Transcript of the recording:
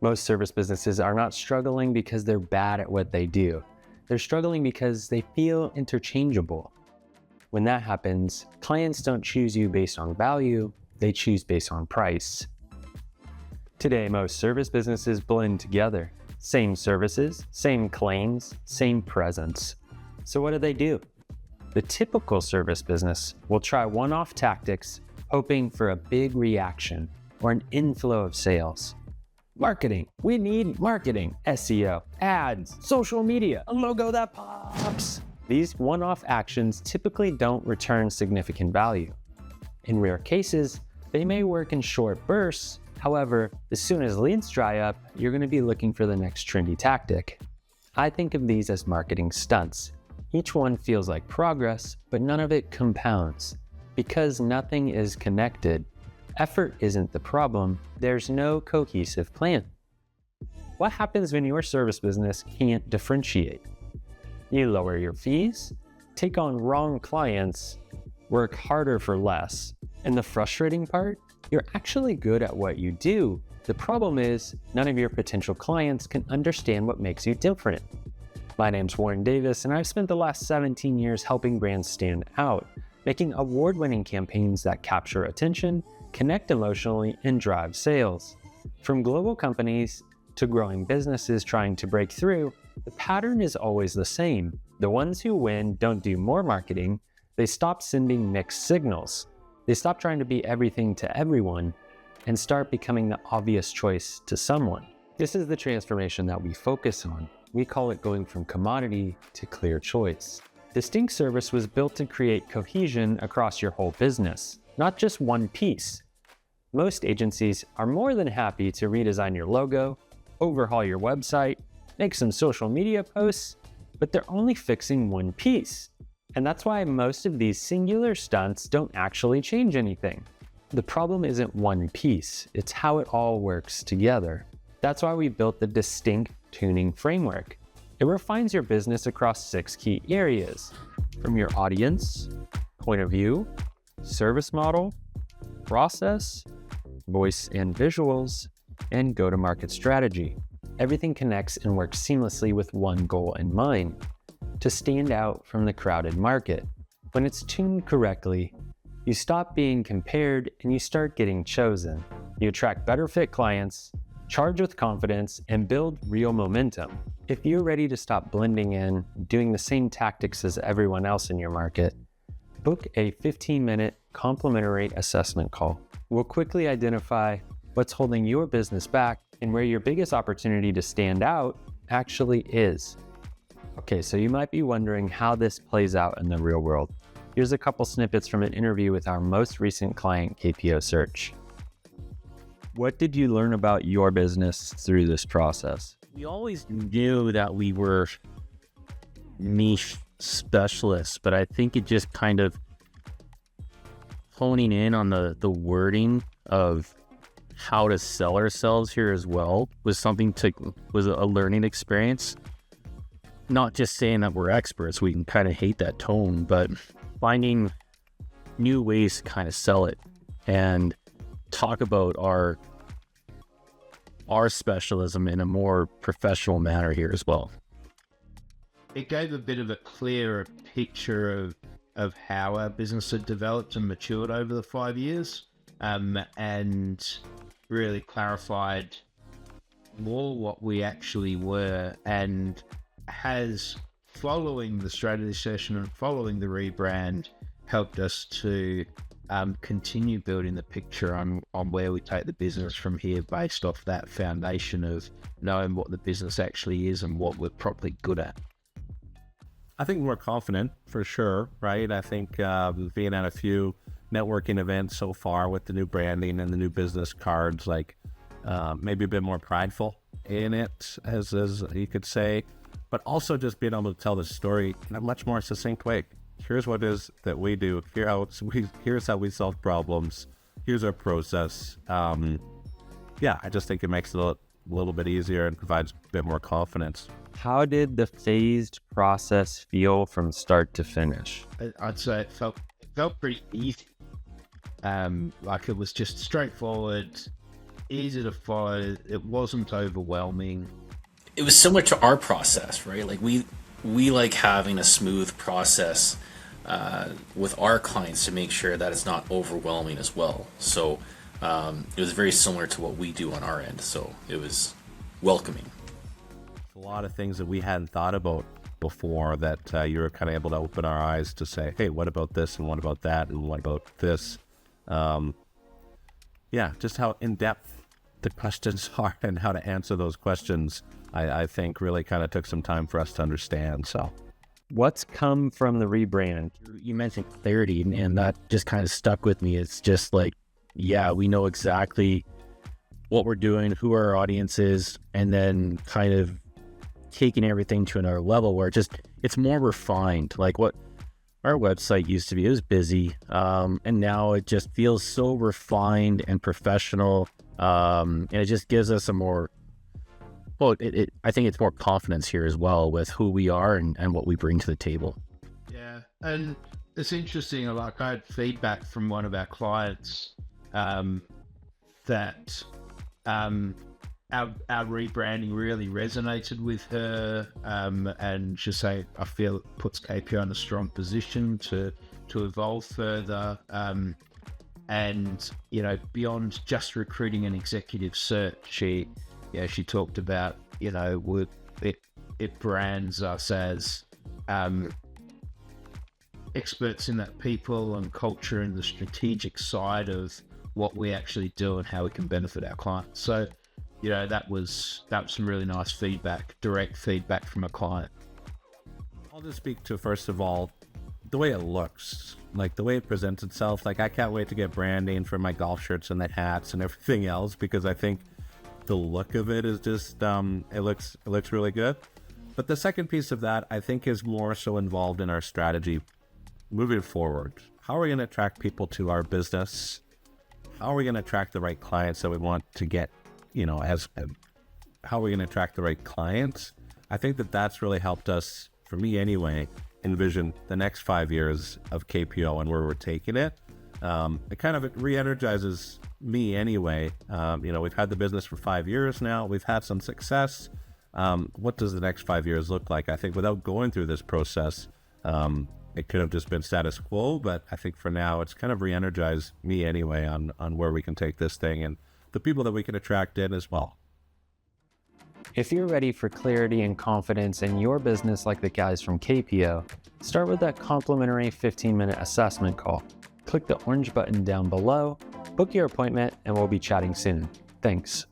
Most service businesses are not struggling because they're bad at what they do. They're struggling because they feel interchangeable. When that happens, clients don't choose you based on value, they choose based on price. Today, most service businesses blend together. Same services, same claims, same presence. So what do? The typical service business will try one-off tactics, hoping for a big reaction or an inflow of sales. Marketing, we need marketing, SEO, ads, social media, a logo that pops. These one-off actions typically don't return significant value. In rare cases, they may work in short bursts. However, as soon as leads dry up, you're going to be looking for the next trendy tactic. I think of these as marketing stunts. Each one feels like progress, but none of it compounds. Because nothing is connected, effort isn't the problem, there's no cohesive plan. What happens when your service business can't differentiate? You lower your fees, take on wrong clients, work harder for less. And the frustrating part? You're actually good at what you do. The problem is, none of your potential clients can understand what makes you different. My name's Warren Davis, and I've spent the last 17 years helping brands stand out, making award-winning campaigns that capture attention, connect emotionally, and drive sales. From global companies to growing businesses trying to break through, the pattern is always the same. The ones who win don't do more marketing, they stop sending mixed signals. They stop trying to be everything to everyone and start becoming the obvious choice to someone. This is the transformation that we focus on. We call it going from commodity to clear choice. Distinct Service was built to create cohesion across your whole business, not just one piece. Most agencies are more than happy to redesign your logo, overhaul your website, make some social media posts, but they're only fixing one piece. And that's why most of these singular stunts don't actually change anything. The problem isn't one piece, it's how it all works together. That's why we built the Distinct Tuning Framework. It refines your business across 6 key areas, from your audience, point of view, service model, process, voice and visuals, and go-to-market strategy. Everything connects and works seamlessly with one goal in mind: to stand out from the crowded market. When it's tuned correctly, you stop being compared and you start getting chosen. You attract better fit clients, charge with confidence, and build real momentum. If you're ready to stop blending in, doing the same tactics as everyone else in your market, book a 15-minute complimentary assessment call. We'll quickly identify what's holding your business back and where your biggest opportunity to stand out actually is. Okay, so you might be wondering how this plays out in the real world. Here's a couple snippets from an interview with our most recent client, KPO Search. What did you learn about your business through this process? We always knew that we were niche specialists, but I think it just kind of honing in on the wording of how to sell ourselves here as well was a learning experience. Not just saying that we're experts, we can kind of hate that tone, but finding new ways to kind of sell it and talk about our specialism in a more professional manner here as well. It gave a bit of a clearer picture of how our business had developed and matured over the 5 years, and really clarified more what we actually were, and has, following the strategy session and following the rebrand, helped us to continue building the picture on where we take the business from here based off that foundation of knowing what the business actually is and what we're properly good at. I think we're confident for sure, right? I think we've been at a few networking events so far with the new branding and the new business cards, like maybe a bit more prideful in it, as you could say, but also just being able to tell the story in a much more succinct way. Here's what it is that we do. Here's how we solve problems. Here's our process. Yeah, I just think it makes it a little bit easier and provides a bit more confidence. How did the phased process feel from start to finish? I'd say it felt pretty easy. Like it was just straightforward. easy to follow. It wasn't overwhelming. It was similar to our process, right? Like we like having a smooth process with our clients to make sure that it's not overwhelming as well. So it was very similar to what we do on our end. So it was welcoming. A lot of things that we hadn't thought about before that you were kind of able to open our eyes to say, hey, what about this and what about that and what about this? Yeah, just how in-depth the questions are and how to answer those questions, I think really kind of took some time for us to understand. So What's come from the rebrand? You mentioned clarity, and that just kind of stuck with me. It's just like, yeah, we know exactly what we're doing, who our audience is, and then kind of taking everything to another level where it's more refined. Like what our website used to be, it was busy, and now it just feels so refined and professional, and it just gives us a more, well, I think it's more confidence here as well with who we are and what we bring to the table. Yeah, and it's interesting. Like I had feedback from one of our clients that our rebranding really resonated with her, and she say, I feel it puts KPO in a strong position to evolve further, and beyond just recruiting an executive search. She talked about it brands us as experts in that people and culture and the strategic side of what we actually do and how we can benefit our clients. So that was some really nice feedback, direct feedback from a client. I'll just speak to, first of all, the way it looks, like the way it presents itself. Like I can't wait to get branding for my golf shirts and the hats and everything else, because I think the look of it is just, it looks really good. But the second piece of that, I think, is more so involved in our strategy moving forward. How are we going to attract people to our business? How are we going to attract the right clients that we want to get, how are we going to attract the right clients? I think that's really helped us, for me anyway, envision the next 5 years of KPO and where we're taking it. It kind of re-energizes me anyway. We've had the business for 5 years now. We've had some success. What does the next 5 years look like? I think without going through this process, it could have just been status quo, but I think for now it's kind of re-energized me anyway on where we can take this thing and the people that we can attract in as well. If you're ready for clarity and confidence in your business like the guys from KPO, start with that complimentary 15-minute assessment call. Click the orange button down below, book your appointment, and we'll be chatting soon. Thanks.